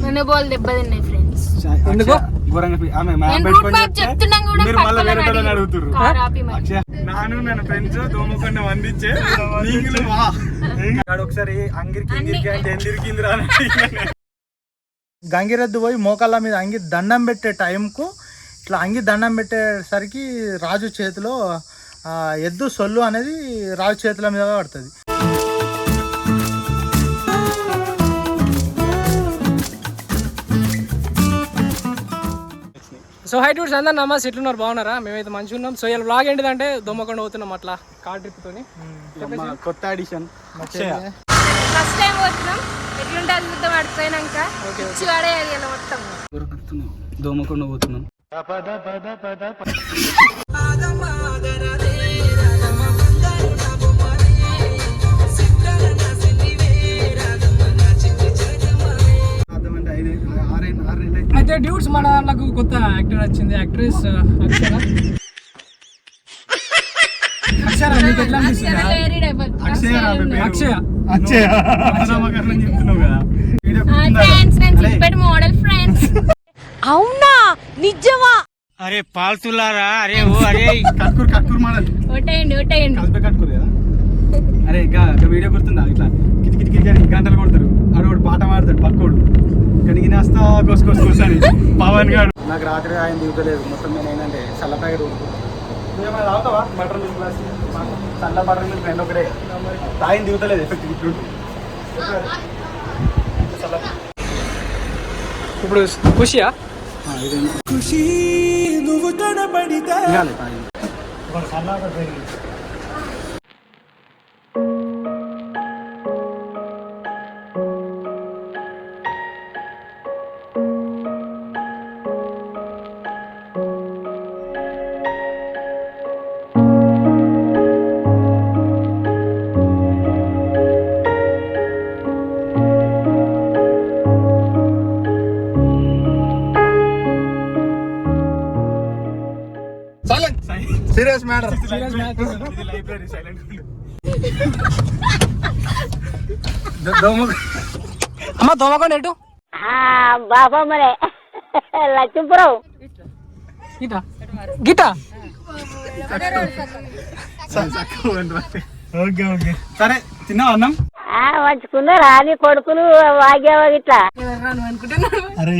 ఎందుకు ఒకసారి గంగిరెద్దు పోయి మోకాళ్ళ మీద అంగి దండం పెట్టే టైంకు ఇట్లా అంగి దండం పెట్టేసరికి రాజు చేతిలో ఎద్దు సొల్లు అనేది రాజు చేతుల మీద పడుతుంది. సో హై టూర్స్ అందరు నమస్తే, ఎట్లున్నారు, బాగున్నారా? మేమైతే మంచిగా ఉన్నాం. సో ఇలా బ్లాగ్ ఏంటిదంటే దొమ్మకొండ పోతున్నాం అట్లా కార్ ట్రిప్ తోని. కొత్త ఎడిషన్ ఫస్ట్ టైం పోతున్నాం. ఎట్లుంటుంది మొత్తం అడిపోయినాక మొత్తం దోమకొండ పోతున్నాం. అయితే డ్యూట్స్ మన వాళ్ళకు కొత్త యాక్టర్ వచ్చింది, యాక్ట్రెస్ అక్షర. మీకు ఎట్లా అనిపిస్తుంది? అవునా నిజమా? అరే పాల్తులారా, అరే ఓ అరే కట్కూర్ మోడల్ కట్కూర్ కదా. అరే వీడియో గుర్తుందా? ఇట్లా కిటికి గంటలు కొడతారు, ఆడోడు పాట పాడతాడు పక్కోడు, కానీ ఈయనస్తా కోసుకొని పవన్ గారు. నాకు రాత్రి ఆయన దిగుతలేదు మొత్తం. నేను ఏంటంటే చల్ల ప్యాకెట్ ఏమైనా తాగుతావా? బటర్ మిల్క్ గ్లాస్ చల్ల బటర్ మిల్క్ రెండు ఒకటే తాగిన దిగుతలేదు. ఎఫెక్ట్ ఇప్పుడు ఇప్పుడు ఖుషియా? ఖుషి నువ్వు కనబడితే సీరియస్ మ్యాటర్. Library silent. అమ్మ దోమకొండ ఎటు? బాబా మరే లక్ష్మీపురం గీత గీత. ఓకే సరే, తిన్నావా అన్నం? మంచుకున్నారు అని కొడుకులు వాగేవా ఇట్లా. అరే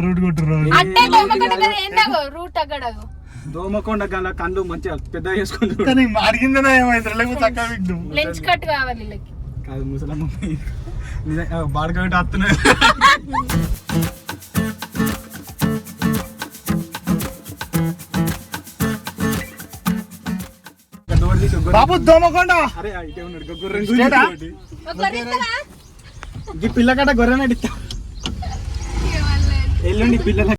రూట్ కొట్టుర్రు. రూట్ అక్కడ దోమకొండ గల కళ్ళు మంచిగా పెద్ద చేసుకుంటారు. అడిగిందనే ఏమైంది? లెన్స్ కట్ కావాలి కాదు ముసలమ్మ బాడకబెట్టి వస్తున్నాయి. బాబు దోమకొండ. అరే ఇటే ఉన్నాడు గొర్రె. ఈ పిల్లకట గొర్రె నడిస్తా ఎల్లుండి పిల్లల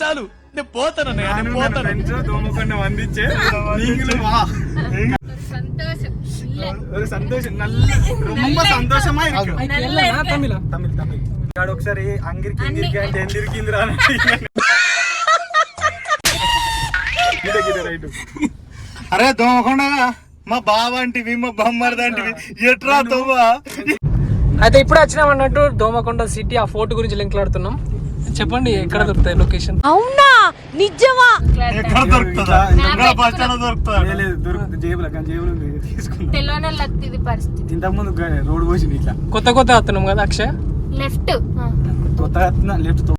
చాలు. నేను పోతాను దోమకొండ వందించే సంతోషం ரொம்ப సంతోషమా తమిళ ఒకసారి అంగిరికి అంటే ఎందిరికింది రా. అరే దోమకొండ మా బావ అంటివి, మా బొమ్మర్ది అంటివి, ఎట్రా తోమ. అయితే ఇప్పుడు వచ్చినాం అన్నట్టు దోమకొండ సిటీ. ఆ ఫోర్ట్ గురించి లింక్లాడుతున్నాం. చెప్పండి ఎక్కడ దొరుకుతాయి లొకేషన్? అవునా నిజమా? ఎక్కడ దొరుకుతుందా? ఇంతకు ముందు రోడ్ పోసింది ఇట్లా. కొత్త వస్తున్నాం కదా అక్షయ్. లెఫ్ట్ కొత్త లెఫ్ట్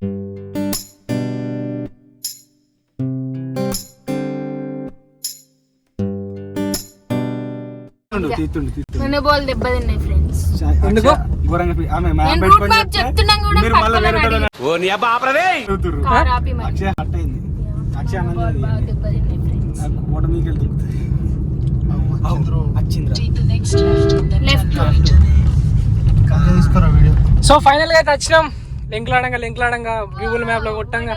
సో ఫైనల్ గా అయితే వచ్చినాం. లింక్లాడంగా గూగుల్ మ్యాప్ లో కొట్టంగా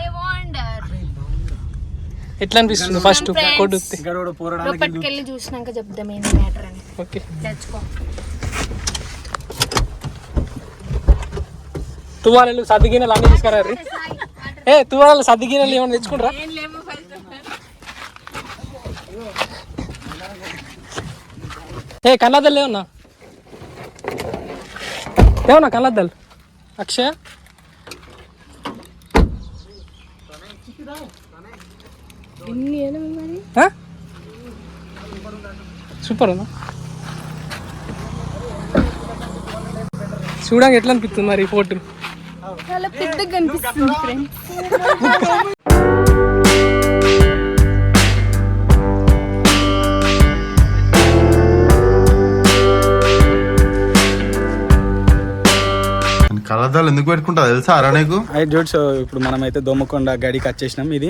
ఎట్లా అనిపిస్తుంది? ఫస్ట్ లోపలికెళ్ళి చూసినాక చెప్దాం ఏంటి మ్యాటర్ అని. ఓకే తువాలు సర్ది గిన్నెలు అన్ని తీసుకురారు. తువాలు సర్ది గిన్నెలు ఏమైనా తెచ్చుకుంటారా? కన్నదల్లే ఉన్నా ఏమన్నా కలద్దాలు అక్షయ సూపర్ ఉందా చూడడానికి ఎట్లా అనిపిస్తుంది మరి ఈ ఫోటో చాలా పెద్దగా కనిపిస్తుంది ఫ్రెండ్స్. కలద్దాలు ఎందుకు పెట్టుకుంటా తెలుసా అరా నీకు? అయితే చూడు, సో ఇప్పుడు మనమైతే దోమకొండ గడికి వచ్చేసినాం. ఇది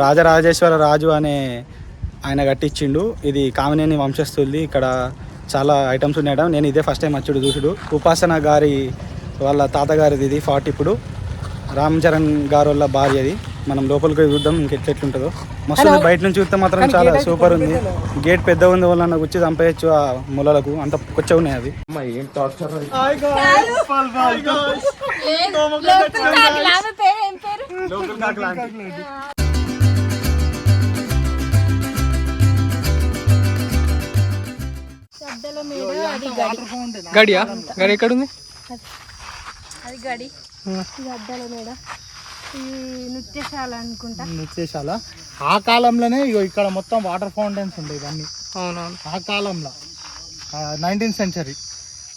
రాజరాజేశ్వర రాజు అనే ఆయన కట్టించిండు. ఇది కామినేని వంశస్థులది. ఇక్కడ చాలా ఐటమ్స్ ఉన్నాయట. నేను ఇదే ఫస్ట్ టైం వచ్చుడు చూసుడు. ఉపాసన గారి వాళ్ళ తాతగారిది ఇది 40. ఇప్పుడు రామ్ చరణ్ గారు వాళ్ళ భార్యది. మనం లోపలికి చూద్దాం ఇంకెట్లెట్లుంటుందో. మస్తు ఉంది. బయట నుంచి చూస్తే మాత్రం చాలా సూపర్ ఉంది. గేట్ పెద్ద ఉంది, వాళ్ళన్న కూర్చి చంపేయచ్చు ఆ మూలలకు. అంత కొచ్చ ఉన్నాయి అవి. గడియా గడి ఎక్కడ ఉంది? అది గడి, ఇది అద్దాల మేడ, ఈ నృత్యశాల అనుకుంటా. నృత్యశాల ఆ కాలంలోనే ఇగో ఇక్కడ మొత్తం వాటర్ ఫౌంటైన్స్ ఉండేవి ఇవన్నీ. అవునవును, ఆ కాలంలో 19th సెంచరీ.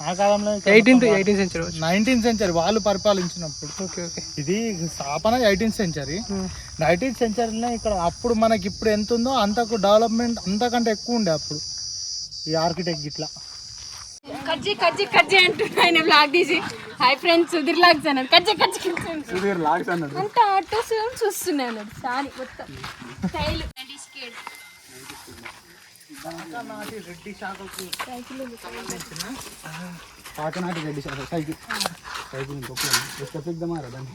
ఆ కాలంలో 18th సెంచరీ వాళ్ళు పరిపాలించినప్పుడు. Okay okay. ఇది స్థాపన 18th సెంచరీ. 19th సెంచరీలో ఇక్కడ అప్పుడు మనకి ఇప్పుడు ఎంత ఉందో అంతకు డెవలప్మెంట్ అంతకంటే ఎక్కువ ఉండే అప్పుడు ఈ ఆర్కిటెక్ట్ ఇట్లా. కజ్జి కజ్జి కజ్జి అంటున్నా ఆయన బ్లాగ్ తీసి. హాయ్ ఫ్రెండ్స్, సుధీర్ లాగ్స్ అన్నాడు. కజ్జి కజ్జి అంతా ఆటోస్ చూస్తున్నాయి అన్నాడు. సారీ మొత్తం స్టైల్ పాకనాటి రెడ్డి సైకిల్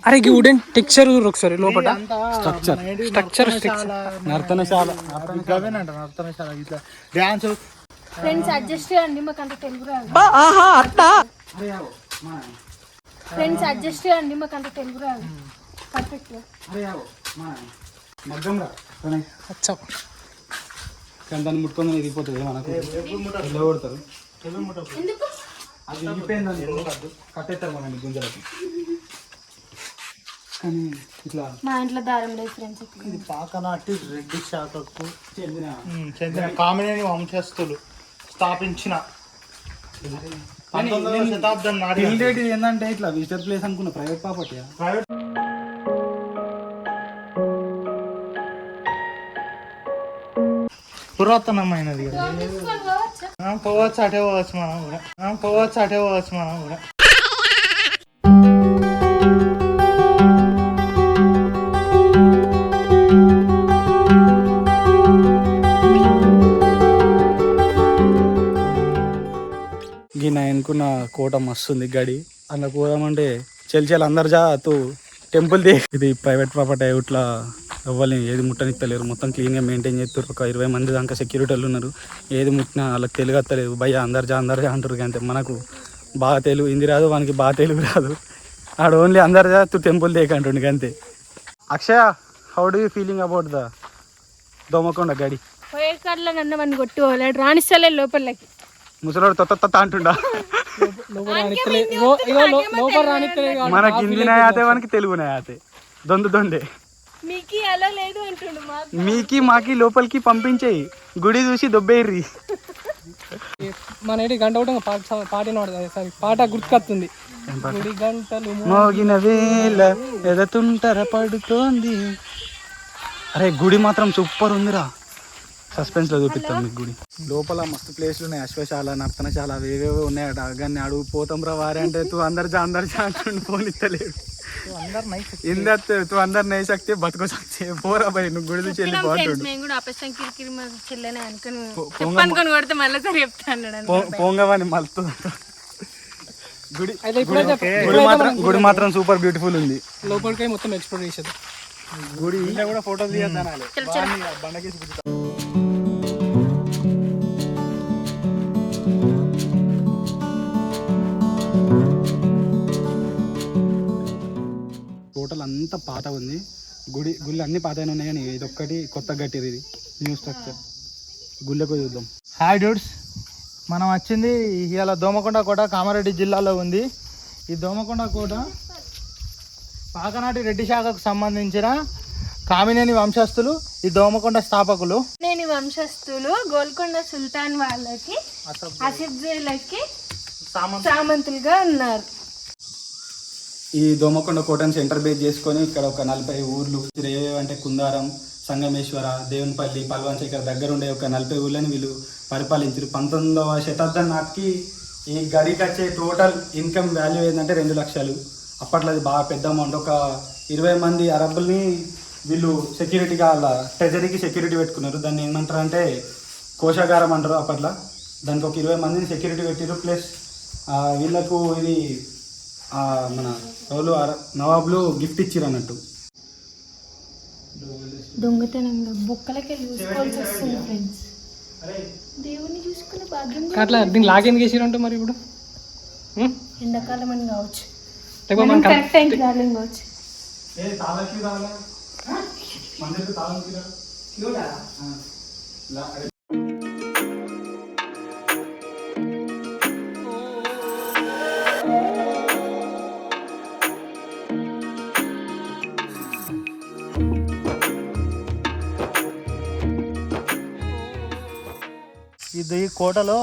అరే వుడెన్ టెక్స్చర్ ఒకసారి లోపల స్ట్రక్చర్ నర్తనశాల. నర్తనశాల ఇట్లా డ్యాన్స్. ఫ్రెండ్స్ అడ్జస్ట్ అండి, మాకు అంత తెలుగు రాదు. ఫ్రెండ్స్ అడ్జస్ట్ అండి, మాకు అంత తెలుగు రాదు పర్ఫెక్ట్ గా. మగ్గం రా కానీ దాన్ని ముట్టుకొని ఇరిగిపోతుంది మనకు. కొడతారు ఎందుకు అది ఇరిగిపోయిందని కట్టేస్తారు మనల్ని గుంజలకి. కానీ ఇట్లా మా ఇంట్లో దారం లేదు ఫ్రెండ్స్. ఇది పాకనాటి రెడ్డి శాఖకు చెందిన చెందిన కామినేని వంశస్థులు స్థాపించిన 19వ శతాబ్దం నాటి ఏంటంటే ఇట్లా విజిటర్ ప్లేస్ అనుకున్న ప్రైవేట్ ప్రాపర్టీ. ప్రైవేట్ పురాతనమైనది కదా. పోవచ్చు అటే పోవచ్చు మనం కూడా. పోవచ్చు అటే పోవచ్చు మనం కూడా. గిన్నె అనుకున్న కోట మస్తుంది గడి. అందులో పోదామంటే చెల్చేలు అందరు జా తూ టెంపుల్ ది. ఇది ప్రైవేట్ ప్రాపర్టీ. ఇట్లా ఎవ్వరిని ఏది ముట్టనిస్తలేరు. మొత్తం క్లీన్గా మెయింటైన్ చేస్తారు. ఒక 20 మంది దాకా సెక్యూరిటీలు ఉన్నారు. ఏది ముట్టినా వాళ్ళకి తెలుగు వస్తలేదు. భయ్య అందరు జా అంటారు. అంతే మనకు బాగా తెలుగు హిందీ రాదు, వానికి బాగా తెలుగు రాదు. ఆడ ఓన్లీ అందరు జా తూ టెంపుల్ దేక అంటుండే అంతే. Akshaya, how do you feeling about the Domakonda గడి? పోయే కార్లో నన్ను మన కొట్టుకోలేడు, రాణిస్తలే లోపలికి. ముసలోడు తొత్త అంటుండా. మనకి హిందీ నాయాతే, మనకి తెలుగు నాయాతే. దొండే మీకి అలా లేదు అంటుండు. మీకి మాకి లోపలికి పంపించేయి, గుడి చూసి దొబ్బేర్రి. మన ఏంటి గంట ఒకటి పాట సారీ పాట గుర్తుకొస్తుంది. గుడి గంటలు మోగిన వేళ ఎదతుంటర పడుతోంది. అరే గుడి మాత్రం సూపర్ ఉందిరా. సస్పెన్స్ లో చూపిస్తాం మీకు గుడి. లోపల మస్తు ప్లేస్లు ఉన్నాయి. అశ్వశాల, నర్తనశాల అవేవేవో ఉన్నాయట. కానీ అడుగు పోతాం రా వారే అంటే తూ అందరు జా అంటుండు. పోనిస్తలేడు. తూ అందరు నై సక్తే బతుకో సక్తే పోరా భయ్, నువ్వు గుడి నుంచి వెళ్ళి బాగుంటుండు. పొంగవని మలుతూ గుడి మాత్రం సూపర్ బ్యూటిఫుల్ ఉంది. లోపలికి మొత్తం ఎక్స్ప్లోర్ చేసేది గుడి. కూడా ఫోటోలు తీయద్దాం. టోటల్ అంతా పాత ఉంది. గుళ్ళు అన్ని పాతనే ఉన్నాయి. కానీ ఇది ఒక్కటి కొత్త గట్టిది. ఇది న్యూ స్ట్రక్చర్. గుళ్ళకు చూద్దాం. హాయ్ డూడ్స్, మనం వచ్చింది ఇవాళ దోమకొండ కోట కామారెడ్డి జిల్లాలో ఉంది. ఈ దోమకొండ కోట పాకనాటి రెడ్డి శాఖకు సంబంధించిన కామినేని వంశస్థులు ఈ దోమకొండ స్థాపకులు. నేను వంశస్థులు గోల్కొండ సుల్తాన్ వాళ్ళకి అసిఫ్జీలకి సామంతులుగా ఉన్నారు. ఈ దోమకొండ కోటను సెంటర్ బేస్ చేసుకొని ఇక్కడ ఒక 40 ఊర్లు అంటే కుందారం, సంగమేశ్వర, దేవునిపల్లి, పల్వంచ ఇక్కడ దగ్గర ఉండే ఒక 40 ఊళ్ళని వీళ్ళు పరిపాలించారు. 19వ శతాబ్దం నాటికి ఈ గడికి వచ్చే టోటల్ ఇన్కమ్ వాల్యూ ఏంటంటే 2 లక్షలు. అప్పట్లో అది బాగా పెద్ద అమౌంట్. ఒక 20 మంది అరబ్బుల్ని వీళ్ళు సెక్యూరిటీగా వాళ్ళ ట్రెజరీకి సెక్యూరిటీ పెట్టుకున్నారు. దాన్ని ఏమంటారు అంటే కోశాగారం అంటారు అప్పట్లో. దానికి ఒక 20 మందిని సెక్యూరిటీ పెట్టారు. ప్లస్ వీళ్ళకు ఇది మన నవాబులు గిఫ్ట్ ఇచ్చారు అన్నట్టు. దొంగతనంగా బొక్కలకి చూసుకోవాల్సి వస్తుంది ఫ్రెండ్స్. దేవుని చూసుకునే భాగ్యం అట్లా దీన్ని లాగిన్ చేసిరంటే మరి ఇప్పుడు ఎండాకాలం అని కావచ్చు, లేకపోతే కరెక్ట్ టైంకి రాలేం కావచ్చు. ఇది ఈ కోటలో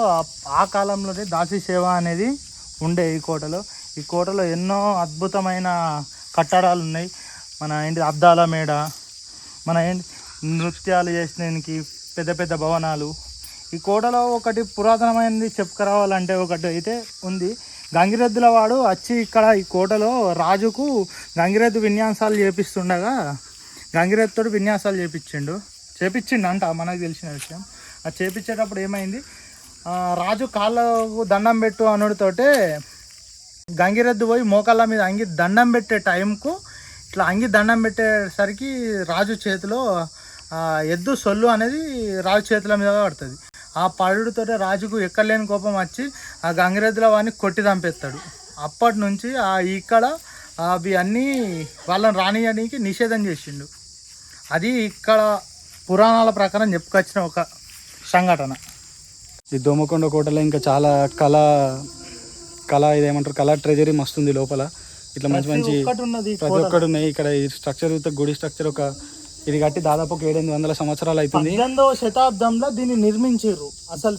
ఆ కాలంలోనే దాసి సేవ అనేది ఉండే. ఈ కోటలో ఎన్నో అద్భుతమైన కట్టడాలు ఉన్నాయి. మన ఏంటి అద్దాల మేడ, మన ఏంటి నృత్యాలు చేసినానికి పెద్ద పెద్ద భవనాలు. ఈ కోటలో ఒకటి పురాతనమైనది చెప్పుకురావాలంటే ఒకటి అయితే ఉంది. గంగిరెద్దుల వాడు వచ్చి ఇక్కడ ఈ కోటలో రాజుకు గంగిరెద్దు విన్యాసాలు చేపిస్తుండగా గంగిరెద్దుతో విన్యాసాలు చేపించిండు అంట మనకు తెలిసిన విషయం. అది చేపించేటప్పుడు ఏమైంది, రాజు కాళ్ళకు దండం పెట్టు అనుడితోటే గంగిరెద్దు పోయి మోకాళ్ళ మీద అంగి దండం పెట్టే టైంకు ఇట్లా అంగి దండం పెట్టేసరికి రాజు చేతిలో ఎద్దు సొల్లు అనేది రాజు చేతుల మీద పడుతుంది. ఆ పడుడితో రాజుకు ఎక్కలేని కోపం వచ్చి ఆ గంగిరెద్దుల వాడిని కొట్టి చంపేస్తాడు. అప్పటి నుంచి ఇక్కడ అవి అన్నీ వాళ్ళని రానియడానికి నిషేధం చేసిండు. అది ఇక్కడ పురాణాల ప్రకారం చెప్పుకొచ్చిన ఒక సంఘటన. ఈ దోమకొండ కోటలో ఇంకా చాలా కళ ఇదేమంటారు కళా ట్రెజరీ మస్తుంది లోపల. ఇట్లా మంచి మంచి ప్రతి ఒక్కటి ఉన్నాయి. ఇక్కడ ఈ స్ట్రక్చర్ గుడి స్ట్రక్చర్ ఇది కట్టి దాదాపు 700 సంవత్సరాలు అవుతుంది. 18వ శతాబ్దంలో దీన్ని నిర్మించారు. అసలు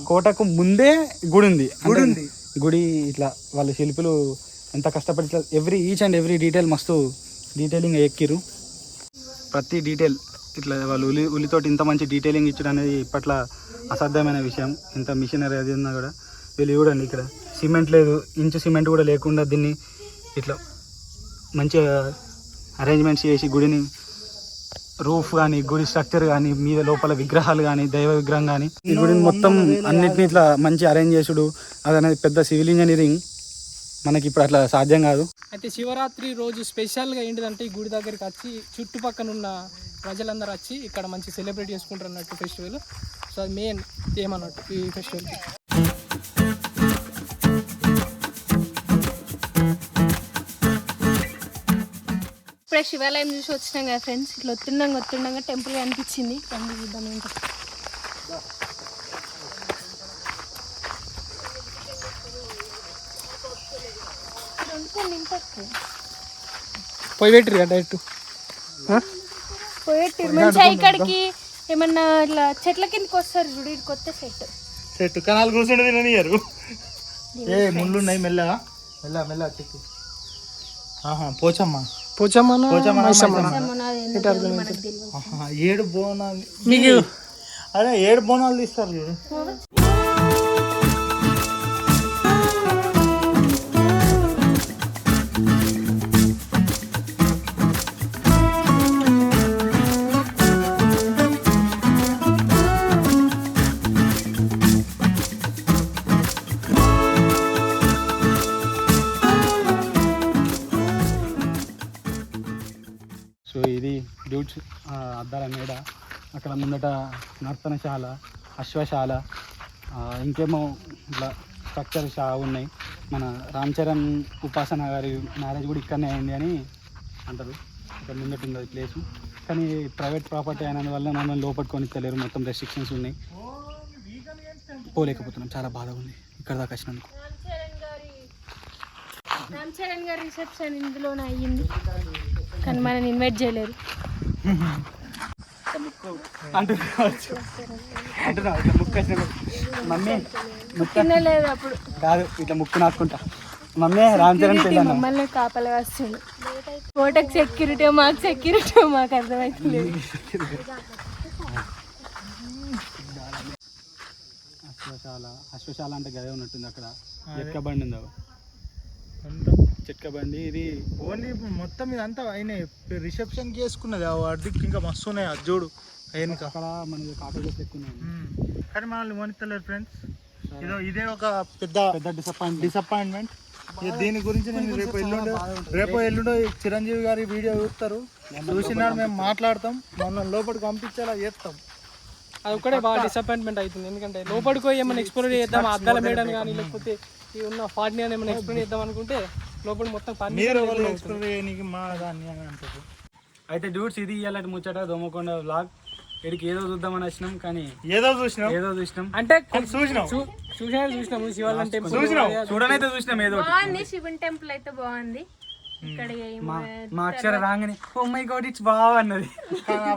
కోటకు ముందే గుడి ఉంది. గుడి ఇట్లా వాళ్ళ శిల్పులు ఎంత కష్టపడి ఇట్లా ఈచ్ అండ్ ఎవ్రీ డీటెయిల్ మస్తు డీటెయిలింగ్ ఎక్కిరు. ప్రతి డీటెయిల్ ఇట్లా వాళ్ళు ఉలితోటి ఇంత మంచి డీటెయిలింగ్ ఇచ్చడం అనేది ఇప్పట్లో అసాధ్యమైన విషయం. ఇంత మిషనరీ అది ఉన్నా కూడా వీళ్ళు చూడండి, ఇక్కడ సిమెంట్ లేదు, ఇంచు సిమెంట్ కూడా లేకుండా దీన్ని ఇట్లా మంచిగా అరేంజ్మెంట్స్ చేసి గుడిని రూఫ్ కానీ గుడి స్ట్రక్చర్ కానీ మీద లోపల విగ్రహాలు కానీ దైవ విగ్రహం కానీ ఈ గుడిని మొత్తం అన్నిటిని ఇట్లా మంచి అరేంజ్ చేసుడు అదనేది పెద్ద సివిల్ ఇంజనీరింగ్. మనకి ఇప్పుడు అట్లా సాధ్యం కాదు. అయితే శివరాత్రి రోజు స్పెషల్గా ఏంటిదంటే ఈ గుడి దగ్గరికి వచ్చి చుట్టుపక్కల ఉన్న ప్రజలందరూ వచ్చి ఇక్కడ మంచి సెలబ్రేట్ చేసుకుంటారు అన్నట్టు ఫెస్టివల్. సో అది మెయిన్ ఏమన్నట్టు ఈ ఫెస్టివల్. ఇప్పుడే శివాలయం చూసి వచ్చినాం కదా ఫ్రెండ్స్. ఇట్లా వస్తుండగా టెంపుల్ కనిపించింది. రండి చూద్దాం ఏంటో. పోయి పెట్టిరు డైరెక్ట్ పోయేట్టు మంచిగా ఇక్కడికి ఏమన్నా ఇట్లా చెట్ల కిందకి వస్తారు చూడు. ఇది కొత్త సెట్ కనాలు కూర్చుంటే తిననియరు. ముళ్ళు ఉన్నాయి. మెల్లగా చెక్కి పోచమ్మ 7 బోనాలు మీకు. అదే 7 బోనాలు తీస్తారు చూడు. సో ఇది డ్యూట్స్ అద్దాల మేడ, అక్కడ ముందట నర్తనశాల, అశ్వశాల, ఇంకేమో ఇట్లా స్ట్రక్చర్ ఉన్నాయి. మన రామ్ చరణ్ ఉపాసన గారి మ్యారేజ్ కూడా ఇక్కడనే అయింది అని అంటారు. ఇక్కడ ముందట ఉంది ప్లేసు. కానీ ప్రైవేట్ ప్రాపర్టీ అయినందువల్ల మమ్మల్ని లోపలికి కొనిచ్చలేరు. మొత్తం రెస్ట్రిక్షన్స్ ఉన్నాయి. పోలేకపోతున్నాం. చాలా బాధగా ఉంది ఇక్కడ దాకా వచ్చినందుకు. రామ్ చరణ్ గారి రిసెప్షన్ ఇందులోనే అయ్యింది కానీ మనని ఇన్వైట్ చేయలేరు. అంటున్నా ఇట్లా ముక్కు వచ్చిన మమ్మీ తినలేదు అప్పుడు. కాదు ఇట్లా ముక్కు నాకుంటా మమ్మీ రామ్ చరణ్ పెళ్ళి అన్న మమ్మల్ని కాపలా వస్తుంది. ఫోటోకి సెక్యూరిటీ మాకు అర్థమవుతలేదు. అశ్వశాల అంటే గదే ఉన్నట్టుంది అక్కడ చెక్క బండి ఉంది చెక్క బండి ఇది ఓన్లీ మొత్తం ఇదంతా అయినాయి రిసెప్షన్కి వేసుకున్నది వాటికి ఇంకా మస్తు ఉన్నాయి అది చూడు వెనుక అక్కడ మనకి కాపీ ఎక్కున్నాయి కానీ మనల్ని మోనిస్తలేరు ఫ్రెండ్స్. ఇదే ఒక పెద్ద డిసప్పాయింట్మెంట్. దీని గురించి నేను రేపు ఎల్లుండో చిరంజీవి గారి వీడియో చూస్తారు, చూసినాడు మేము మాట్లాడతాం, మనం లోపలికి పంపించేలా చేస్తాం. అది ఒక్కడే బాగా డిసప్పాయింట్మెంట్ అవుతుంది. ఎందుకంటే లోపలికి పోయి ఏమైనా ఎక్స్ప్లోర్ చేద్దాం, అద్దాల మేడని కానీ లేకపోతే ఈ ఉన్న ఫాట్ని అని ఏమైనా ఎక్స్ప్లోర్ చేద్దాం అనుకుంటే లోపల మొత్తం ఎక్స్ప్లోర్ చేయడానికి మా దాన్ని అని అంటారు. అయితే డ్యూట్స్ ఇది ఇవ్వాలంటే ముచ్చట దోమకొండ వ్లాగ్. ఇక్కడికి ఏదో చూద్దామని వచ్చినాం కానీ ఏదో చూసినాం అంటే చూసినాము శివాలయం టెంపుల్ చూడనైతే చూసినాం ఏదో బాగుంది. శివుని టెంపుల్ అయితే బాగుంది. ఇక్కడ మా అక్షర రాగానే ఓ మై గాడ్ ఇట్స్ బావ అన్నది.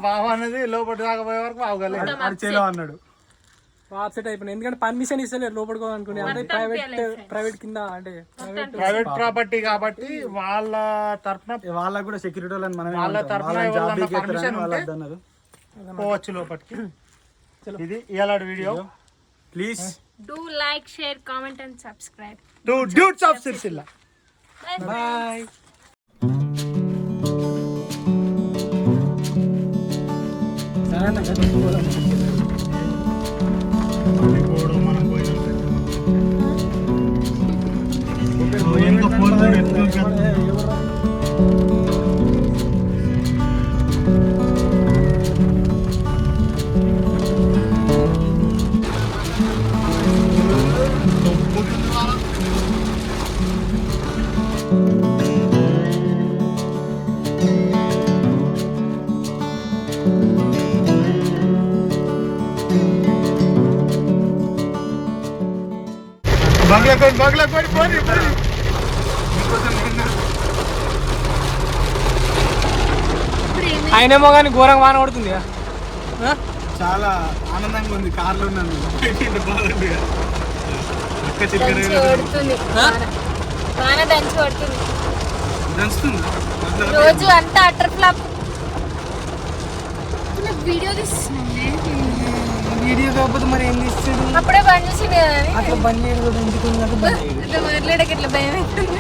బావ అన్నది లోపల రాకపోయే వరకు బాగలేదు చేలో అన్నాడు. అప్సెట్ అయిపోయింది. ఎందుకంటే పర్మిషన్ ఇస్తలేరు లోపలికి అనుకునే, అంటే ప్రైవేట్ కింద అంటే ప్రైవేట్ ప్రాపర్టీ కాబట్టి వాళ్ళ తరఫున వాళ్ళకు కూడా సెక్యూరిటీ వాళ్ళని మనం వాళ్ళ తరఫున పర్మిషన్ అన్నారు పోవచ్చు లోపలికి. ఇది ఇవాళ వీడియో. Please do like, share, comment and subscribe to dudes of Sirisilla. Bye. బంగ్లా పోయి ఆయనేమో కానీ ఘోరంగా వాన పడుతుంది. చాలా ఆనందంగా ఉంది. కార్లో ఉన్నాను. రోజు అంతా అటర్ ఫ్లాప్. వీడియో తీస్తున్నాం. వీడియో కాకపోతే మరి ఏం తీస్తాడు? అప్పుడే బంద్ చేసింది కదా అట్లా బంద్ చేయడం ఎందుకు మాట్లాడక ఇట్లా భయం అవుతుంది.